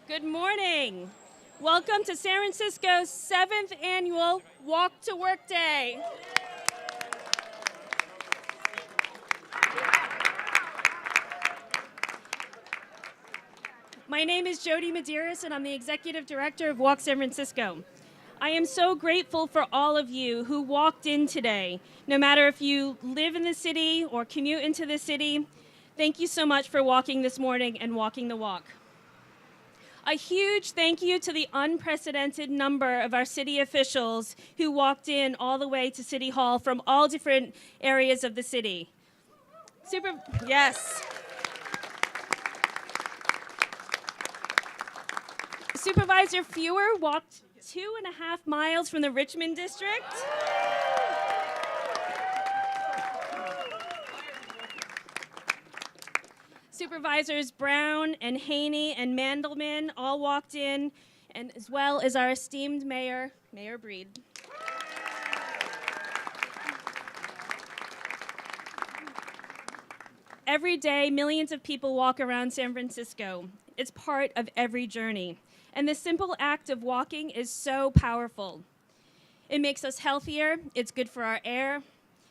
Good morning. Welcome to San Francisco's 7th annual Walk to Work Day. My name is Jody Medeiros, and I'm the Executive Director of Walk San Francisco. I am so grateful for all of you who walked in today. No matter if you live in the city or commute into the city, thank you so much for walking this morning and walking the walk. A huge thank you to the unprecedented number of our city officials who walked in all the way to City Hall from all different areas of the city. Yes. Supervisor Fewer walked 2.5 miles from the Richmond district. Supervisors Brown and Haney and Mandelman all walked in, and as well as our esteemed mayor, Mayor Breed. Every day, millions of people walk around San Francisco. It's part of every journey. And the simple act of walking is so powerful. It makes us healthier, it's good for our air,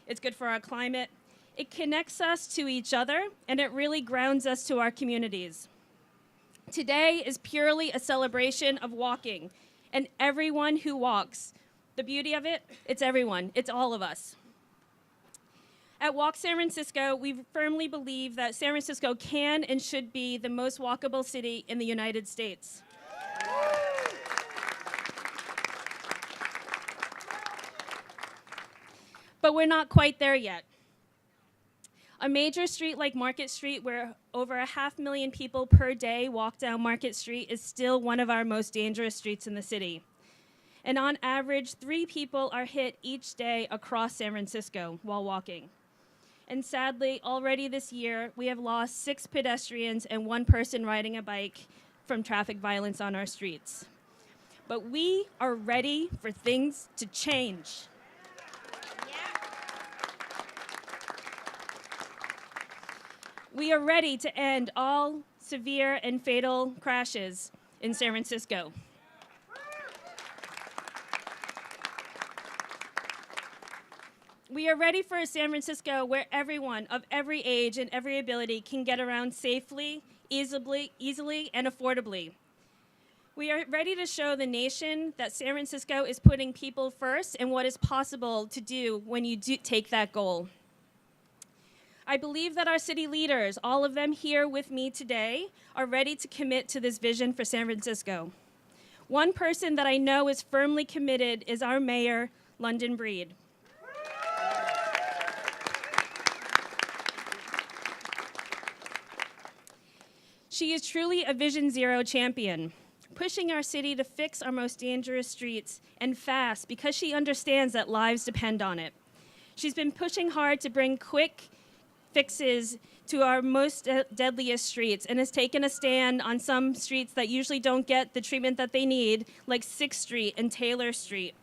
it's good for our climate. It connects us to each other, and it really grounds us to our communities. Today is purely a celebration of walking, and everyone who walks. The beauty of it, it's everyone, it's all of us. At Walk San Francisco, we firmly believe that San Francisco can and should be the most walkable city in the United States. But we're not quite there yet. A major street like Market Street, where over 500,000 people per day walk down Market Street, is still one of our most dangerous streets in the city. And on average, 3 people are hit each day across San Francisco while walking. And sadly, already this year, we have lost 6 pedestrians and 1 person riding a bike from traffic violence on our streets. But we are ready for things to change. We are ready to end all severe and fatal crashes in San Francisco. We are ready for a San Francisco where everyone of every age and every ability can get around safely, easily, and affordably. We are ready to show the nation that San Francisco is putting people first and what is possible to do when you do take that goal. I believe that our city leaders, all of them here with me today, are ready to commit to this vision for San Francisco. One person that I know is firmly committed is our mayor, London Breed. She is truly a Vision Zero champion, pushing our city to fix our most dangerous streets, and fast, because she understands that lives depend on it. She's been pushing hard to bring quick fixes to our most deadliest streets, and has taken a stand on some streets that usually don't get the treatment that they need, like 6th Street and Taylor Street.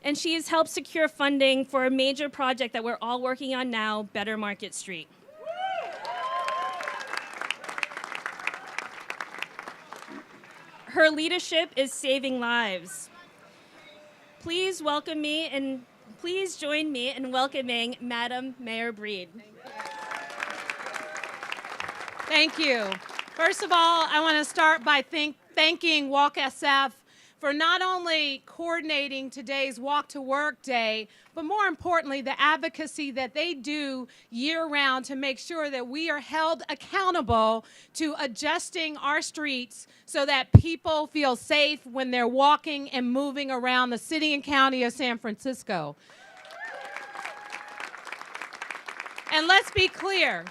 And she has helped secure funding for a major project that we're all working on now, Better Market Street. Her leadership is saving lives. Please welcome me, and please join me in welcoming Madam Mayor Breed. Thank you. First of all, I want to start by thanking Walk SF for not only coordinating today's Walk to Work Day, but more importantly, the advocacy that they do year-round to make sure that we are held accountable to adjusting our streets so that people feel safe when they're walking and moving around the city and county of San Francisco. And let's be clear.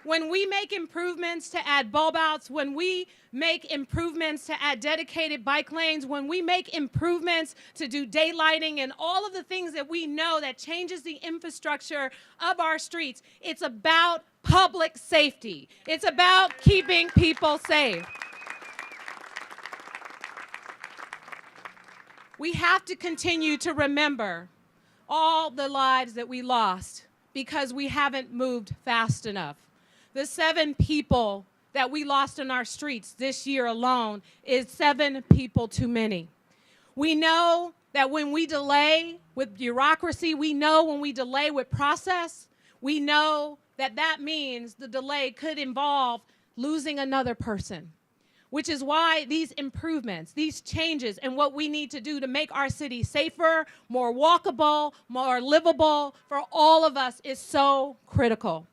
When we make improvements to add bulb outs, when we make improvements to add dedicated bike lanes, when we make improvements to do daylighting and all of the things that we know that changes the infrastructure of our streets, it's about public safety. It's about keeping people safe. We have to continue to remember all the lives that we lost because we haven't moved fast enough. The 7 people that we lost in our streets this year alone is 7 people too many. We know that when we delay with bureaucracy, we know when we delay with process, we know that that means the delay could involve losing another person, which is why these improvements, these changes, and what we need to do to make our city safer, more walkable, more livable for all of us is so critical.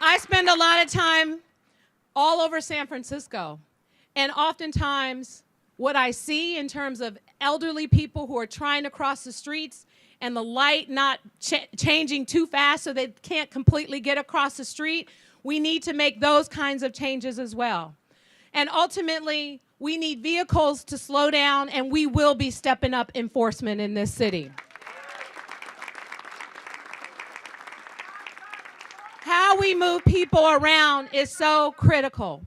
I spend a lot of time all over San Francisco, and oftentimes what I see in terms of elderly people who are trying to cross the streets and the light not changing too fast so they can't completely get across the street, we need to make those kinds of changes as well. And ultimately, we need vehicles to slow down, and we will be stepping up enforcement in this city. How we move people around is so critical.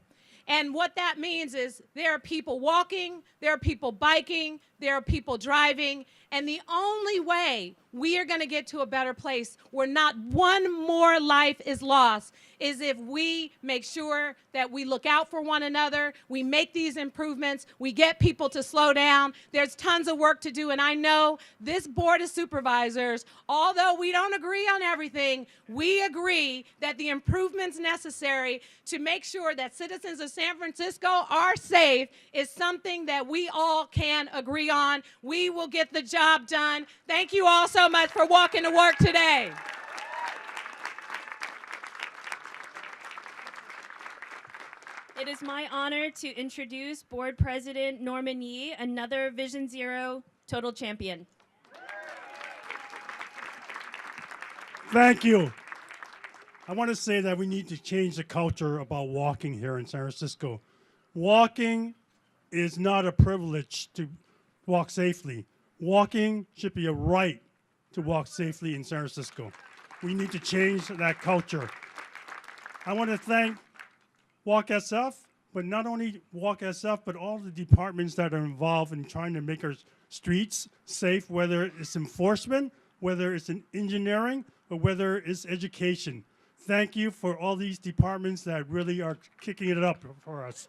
And what that means is there are people walking, there are people biking, there are people driving, and the only way we are going to get to a better place where not one more life is lost is if we make sure that we look out for one another, we make these improvements, we get people to slow down. There's tons of work to do, and I know this Board of Supervisors, although we don't agree on everything, we agree that the improvements necessary to make sure that citizens of San Francisco are safe is something that we all can agree on. We will get the job done. Thank you all so much for walking to work today. It is my honor to introduce Board President Norman Yee, another Vision Zero total champion. Thank you. I want to say that we need to change the culture about walking here in San Francisco. Walking is not a privilege to walk safely. Walking should be a right to walk safely in San Francisco. We need to change that culture. I want to thank Walk SF, but not only Walk SF, but all the departments that are involved in trying to make our streets safe, whether it's enforcement, whether it's in engineering, or whether it's education. Thank you for all these departments that really are kicking it up for us.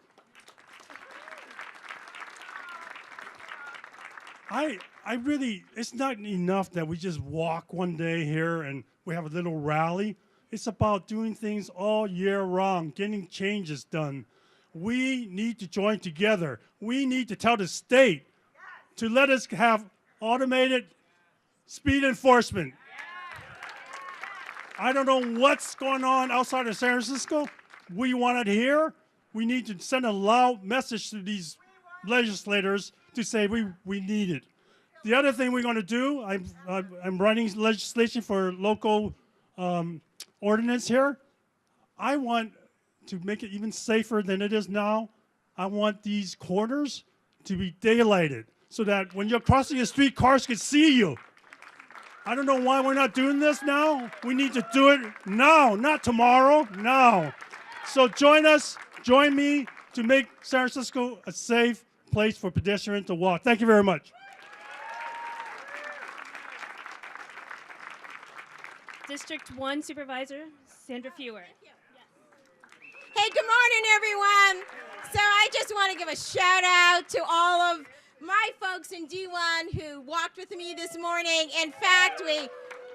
I really, it's not enough that we just walk one day here and we have a little rally. It's about doing things all year round, getting changes done. We need to join together. We need to tell the state to let us have automated speed enforcement. I don't know what's going on outside of San Francisco. We want it here. We need to send a loud message to these legislators to say we need it. The other thing we're going to do, I'm writing legislation for local ordinance here. I want to make it even safer than it is now. I want these corners to be daylighted so that when you're crossing the street, cars can see you. I don't know why we're not doing this now. We need to do it now, not tomorrow, now. So join us, join me to make San Francisco a safe place for pedestrians to walk. Thank you very much. District 1 Supervisor Sandra Fewer. Hey, good morning, everyone. So I just want to give a shout out to all of my folks in D1 who walked with me this morning. In fact, we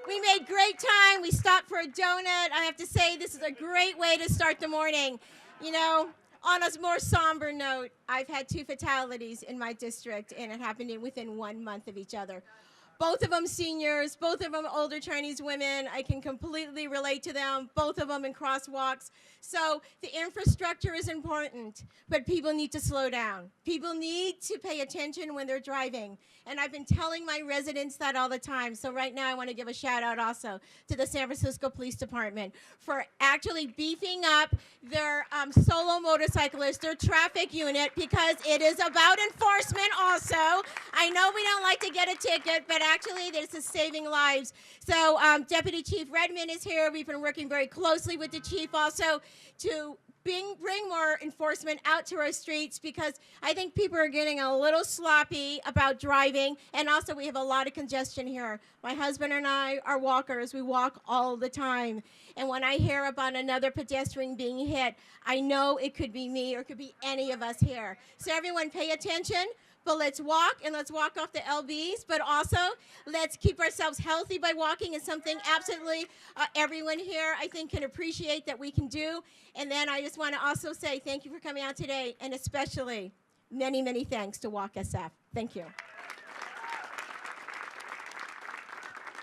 made great time. We stopped for a donut. I have to say this is a great way to start the morning. You know, on a more somber note, I've had 2 fatalities in my district, and it happened within 1 month of each other. Both of them seniors, both of them older Chinese women. I can completely relate to them, both of them in crosswalks. So the infrastructure is important, but people need to slow down. People need to pay attention when they're driving. And I've been telling my residents that all the time. So right now I want to give a shout out also to the San Francisco Police Department for actually beefing up their solo motorcyclists, their traffic unit, because it is about enforcement also. I know we don't like to get a ticket, but actually this is saving lives. So Deputy Chief Redmond is here. We've been working very closely with the chief also to bring more enforcement out to our streets, because I think people are getting a little sloppy about driving, and also we have a lot of congestion here. My husband and I are walkers. We walk all the time. And when I hear about another pedestrian being hit, I know it could be me or it could be any of us here. So everyone pay attention. But let's walk, and let's walk off the LBs, but also let's keep ourselves healthy by walking. Is something absolutely everyone here, I think, can appreciate that we can do. And then I just want to also say thank you for coming out today, and especially many, many thanks to Walk SF. Thank you.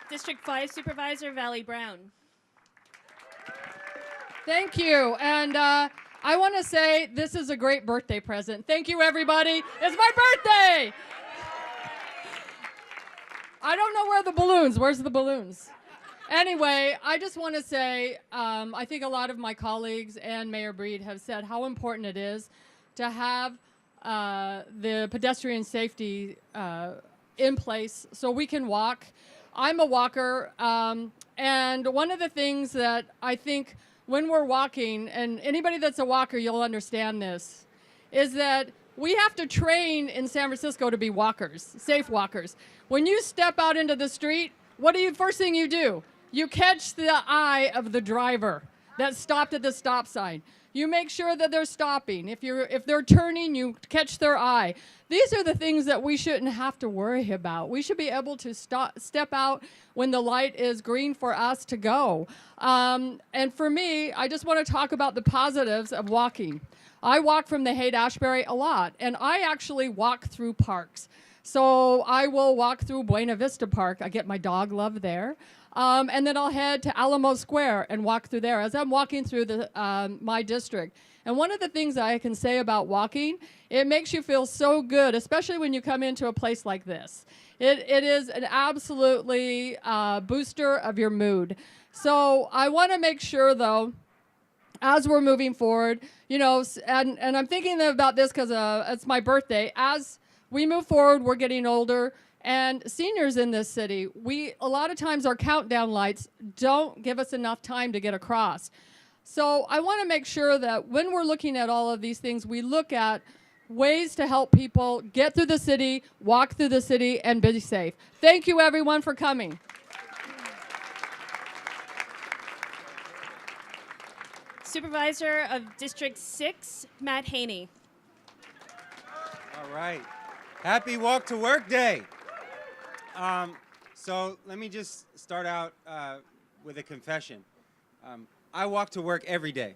District 5 Supervisor Valley Brown. Thank you. And I want to say this is a great birthday present. Thank you, everybody. It's my birthday. I don't know where the balloons. Where's the balloons? Anyway, I just want to say I think a lot of my colleagues and Mayor Breed have said how important it is to have the pedestrian safety in place so we can walk. I'm a walker, and one of the things that I think when we're walking, and anybody that's a walker, you'll understand this, is that we have to train in San Francisco to be walkers, safe walkers. When you step out into the street, what do you first thing you do? You catch the eye of the driver that stopped at the stop sign. You make sure that they're stopping. If they're turning, you catch their eye. These are the things that we shouldn't have to worry about. We should be able to step out when the light is green for us to go. And for me, I just want to talk about the positives of walking. I walk from the Haight-Ashbury a lot, and I actually walk through parks. So I will walk through Buena Vista Park. I get my dog love there. And then I'll head to Alamo Square and walk through there as I'm walking through my district. And one of the things that I can say about walking, it makes you feel so good, especially when you come into a place like this. It is an absolutely booster of your mood. So I want to make sure, though, as we're moving forward, you know, and I'm thinking about this because it's my birthday. As we move forward, we're getting older. And seniors in this city, a lot of times our countdown lights don't give us enough time to get across. So I want to make sure that when we're looking at all of these things, we look at ways to help people get through the city, walk through the city, and be safe. Thank you, everyone, for coming. Supervisor of District 6, Matt Haney. All right. Happy Walk to Work Day. So let me just start out with a confession. I walk to work every day.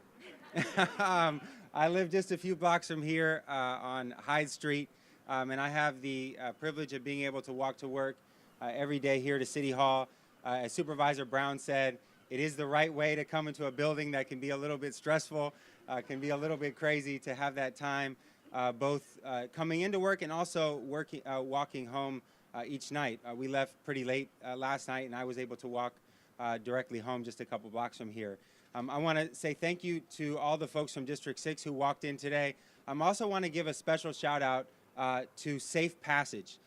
I live just a few blocks from here on Hyde Street, and I have the privilege of being able to walk to work every day here to City Hall. As Supervisor Brown said, it is the right way to come into a building that can be a little bit stressful, can be a little bit crazy, to have that time both coming into work and also walking home each night. We left pretty late last night, and I was able to walk directly home just a couple blocks from here. I want to say thank you to all the folks from District 6 who walked in today. I also want to give a special shout out to Safe Passage.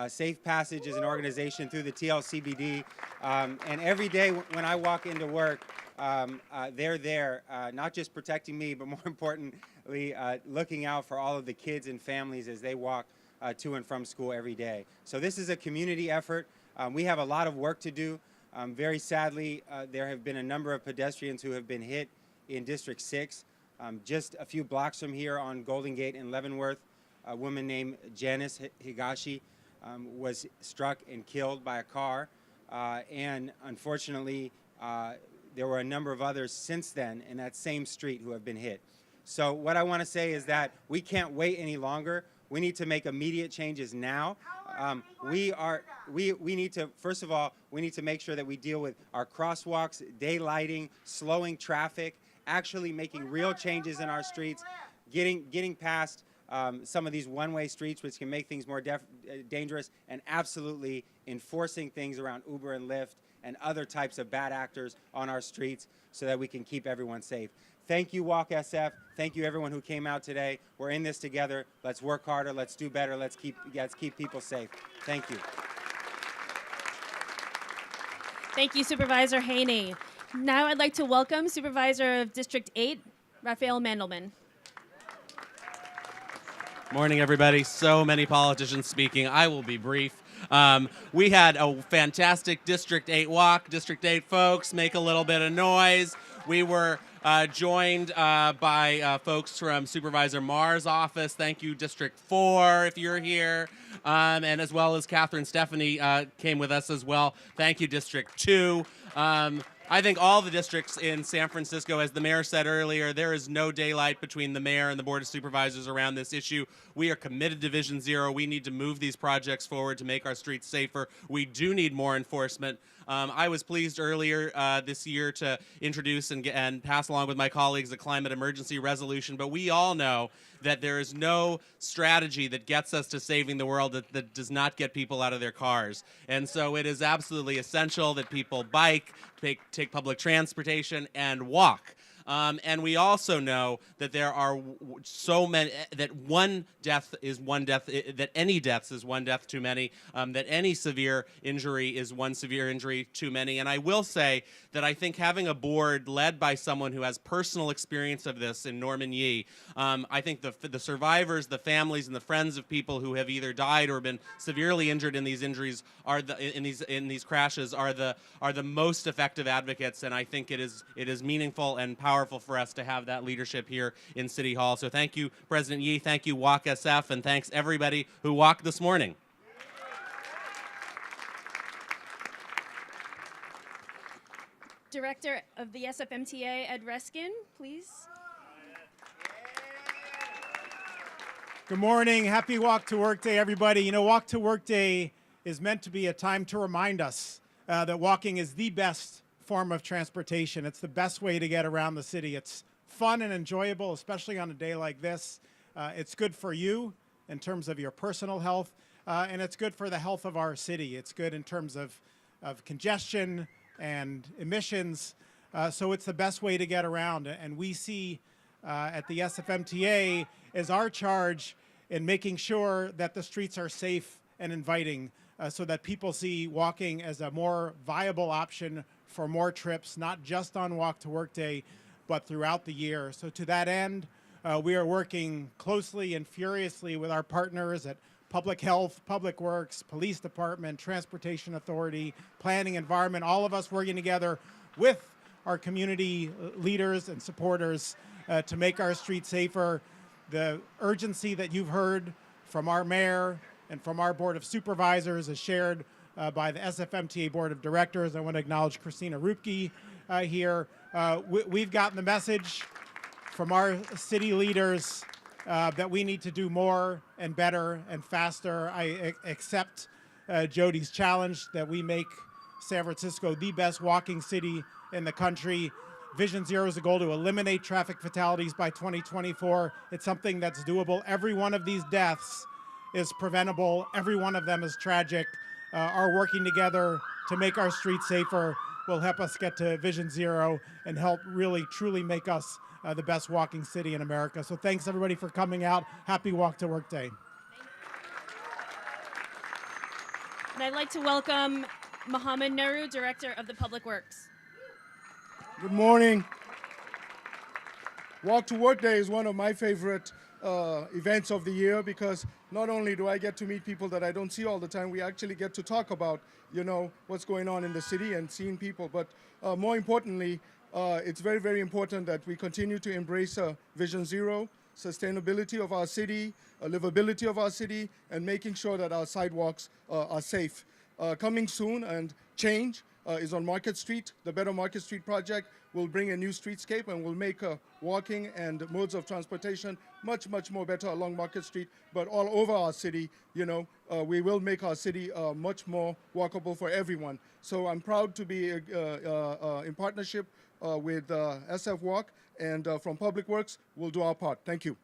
Safe Passage is an organization through the TLCBD, and every day when I walk into work, they're there, not just protecting me, but more importantly, looking out for all of the kids and families as they walk to and from school every day. So this is a community effort. We have a lot of work to do. Very sadly, there have been a number of pedestrians who have been hit in District 6. Just a few blocks from here on Golden Gate and Leavenworth, a woman named Janice Higashi was struck and killed by a car. And unfortunately, there were a number of others since then in that same street who have been hit. So what I want to say is that we can't wait any longer. We need to make immediate changes now. We need to, first of all, we need to make sure that we deal with our crosswalks, daylighting, slowing traffic, actually making real changes in our streets, getting past some of these one-way streets, which can make things more dangerous, and absolutely enforcing things around Uber and Lyft and other types of bad actors on our streets so that we can keep everyone safe. Thank you, Walk SF. Thank you, everyone who came out today. We're in this together. Let's work harder. Let's do better. Let's keep people safe. Thank you. Thank you, Supervisor Haney. Now I'd like to welcome Supervisor of District 8, Raphael Mandelman. Morning, everybody. So many politicians speaking. I will be brief. We had a fantastic District 8 walk. District 8 folks, make a little bit of noise. We were joined by folks from Supervisor Marr's office. Thank you, District 4, if you're here. And as well as Catherine Stephanie came with us as well. Thank you, District 2. I think all the districts in San Francisco, as the mayor said earlier, there is no daylight between the mayor and the Board of Supervisors around this issue. We are committed to Vision Zero. We need to move these projects forward to make our streets safer. We do need more enforcement. I was pleased earlier this year to introduce and pass along with my colleagues a climate emergency resolution, but we all know that there is no strategy that gets us to saving the world that does not get people out of their cars. And so it is absolutely essential that people bike, take public transportation, and walk. And we also know that there are so many, that one death is one death, that any deaths is one death too many, that any severe injury is one severe injury too many. And I will say that I think having a board led by someone who has personal experience of this in Norman Yee, I think the survivors, the families, and the friends of people who have either died or been severely injured in these injuries in these crashes are the most effective advocates. And I think it is meaningful and powerful for us to have that leadership here in City Hall. So thank you, President Yee. Thank you, Walk SF, and thanks everybody who walked this morning. Director of the SFMTA, Ed Reskin, please. Good morning. Happy Walk to Work Day, everybody. You know, Walk to Work Day is meant to be a time to remind us that walking is the best form of transportation. It's the best way to get around the city. It's fun and enjoyable, especially on a day like this. It's good for you in terms of your personal health, and it's good for the health of our city. It's good in terms of congestion and emissions, so it's the best way to get around. And we see at the SFMTA as our charge in making sure that the streets are safe and inviting, so that people see walking as a more viable option for more trips, not just on Walk to Work Day, but throughout the year. So to that end, we are working closely and furiously with our partners at Public Health, Public Works, Police Department, Transportation Authority, Planning, Environment, all of us working together with our community leaders and supporters to make our streets safer. The urgency that you've heard from our mayor and from our Board of Supervisors is shared by the SFMTA Board of Directors. I want to acknowledge Christina Rupke here. We've gotten the message from our city leaders that we need to do more and better and faster. I accept Jody's challenge that we make San Francisco the best walking city in the country. Vision Zero is a goal to eliminate traffic fatalities by 2024. It's something that's doable. Every one of these deaths is preventable. Every one of them is tragic. Our working together to make our streets safer will help us get to Vision Zero and help really, truly make us the best walking city in America. So thanks, everybody, for coming out. Happy Walk to Work Day. And I'd like to welcome Mohammed Nehru, Director of the Public Works. Good morning. Walk to Work Day is one of my favorite events of the year because not only do I get to meet people that I don't see all the time, we actually get to talk about, you know, what's going on in the city and seeing people. But more importantly, it's very, very important that we continue to embrace Vision Zero, sustainability of our city, livability of our city, and making sure that our sidewalks are safe. Coming soon and change is on Market Street. The Better Market Street project will bring a new streetscape and will make walking and modes of transportation much, much more better along Market Street, but all over our city. You know, we will make our city much more walkable for everyone. So I'm proud to be in partnership with SF Walk, and from Public Works, we'll do our part. Thank you.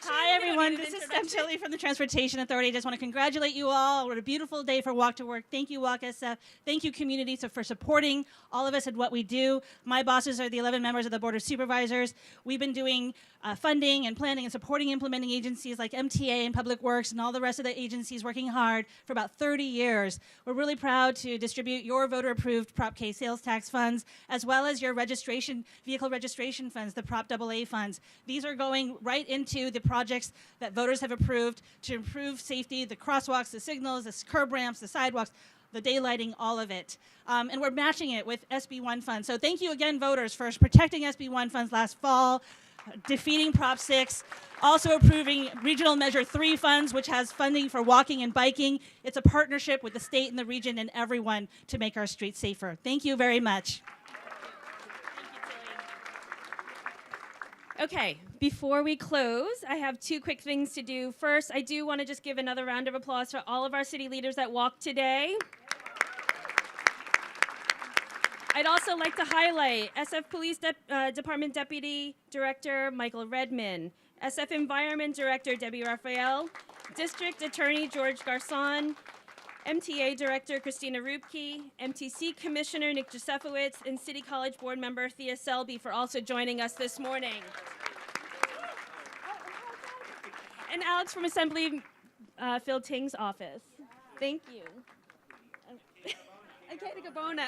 Hi, everyone. This is I'm Tilly from the Transportation Authority. I just want to congratulate you all. What a beautiful day for Walk to Work. Thank you, Walk SF. Thank you, community, for supporting all of us and what we do. My bosses are the 11 members of the Board of Supervisors. We've been doing funding and planning and supporting implementing agencies like MTA and Public Works and all the rest of the agencies working hard for about 30 years. We're really proud to distribute your voter-approved Prop K sales tax funds, as well as your vehicle registration funds, the Prop AA funds. These are going right into the projects that voters have approved to improve safety, the crosswalks, the signals, the curb ramps, the sidewalks, the daylighting, all of it. And we're matching it with SB1 funds. So thank you again, voters, for protecting SB1 funds last fall, defeating Prop 6, also approving Regional Measure 3 funds, which has funding for walking and biking. It's a partnership with the state and the region and everyone to make our streets safer. Thank you very much. Okay, before we close, I have two quick things to do. First, I do want to just give another round of applause for all of our city leaders that walked today. I'd also like to highlight SF Police Department Deputy Director Michael Redman, SF Environment Director Debbie Raphael, District Attorney George Garcon, MTA Director Christina Rupke, MTC Commissioner Nick Josefowicz, and City College Board Member Thea Selby for also joining us this morning. And Alex from Assembly Phil Ting's office. Thank you. Okay, to Gabona.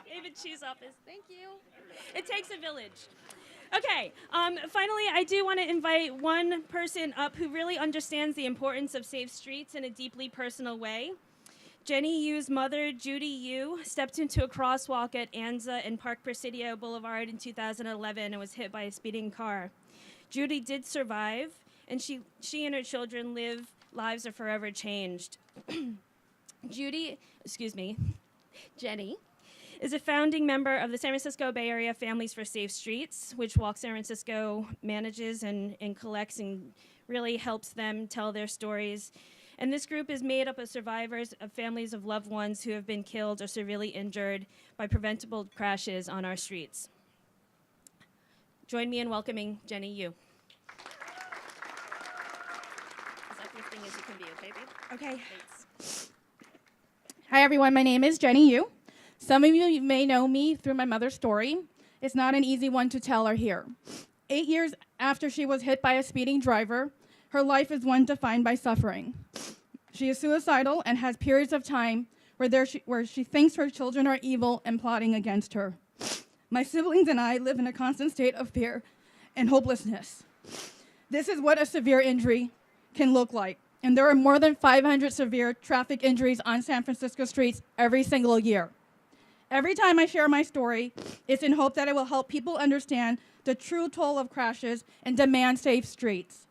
David Chu's office. Thank you. It takes a village. Okay, finally, I do want to invite one person up who really understands the importance of safe streets in a deeply personal way. Jenny Yu's mother, Judy Yu, stepped into a crosswalk at Anza and Park Presidio Boulevard in 2011 and was hit by a speeding car. Judy did survive, and she and her children lives are forever changed. Jenny, is a founding member of the San Francisco Bay Area Families for Safe Streets, which Walk San Francisco manages and collects and really helps them tell their stories. And this group is made up of survivors of families of loved ones who have been killed or severely injured by preventable crashes on our streets. Join me in welcoming Jenny Yu. As uplifting as you can be, okay, babe? Okay. Thanks. Hi, everyone. My name is Jenny Yu. Some of you may know me through my mother's story. It's not an easy one to tell or hear. 8 years after she was hit by a speeding driver, her life is one defined by suffering. She is suicidal and has periods of time where she thinks her children are evil and plotting against her. My siblings and I live in a constant state of fear and hopelessness. This is what a severe injury can look like. And there are more than 500 severe traffic injuries on San Francisco streets every single year. Every time I share my story, it's in hope that it will help people understand the true toll of crashes and demand safe streets.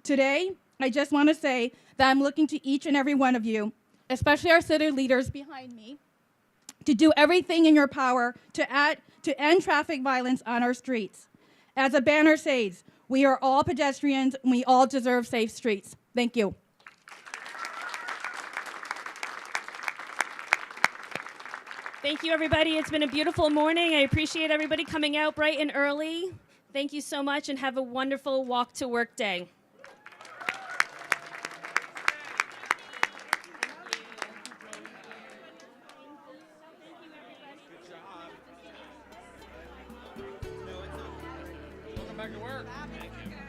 Today, I just want to say that I'm looking to each and every one of you, especially our city leaders behind me, to do everything in your power to end traffic violence on our streets. As the banner says, we are all pedestrians and we all deserve safe streets. Thank you. Thank you, everybody. It's been a beautiful morning. I appreciate everybody coming out bright and early. Thank you so much, and have a wonderful Walk to Work day. Welcome back to work. Thank you.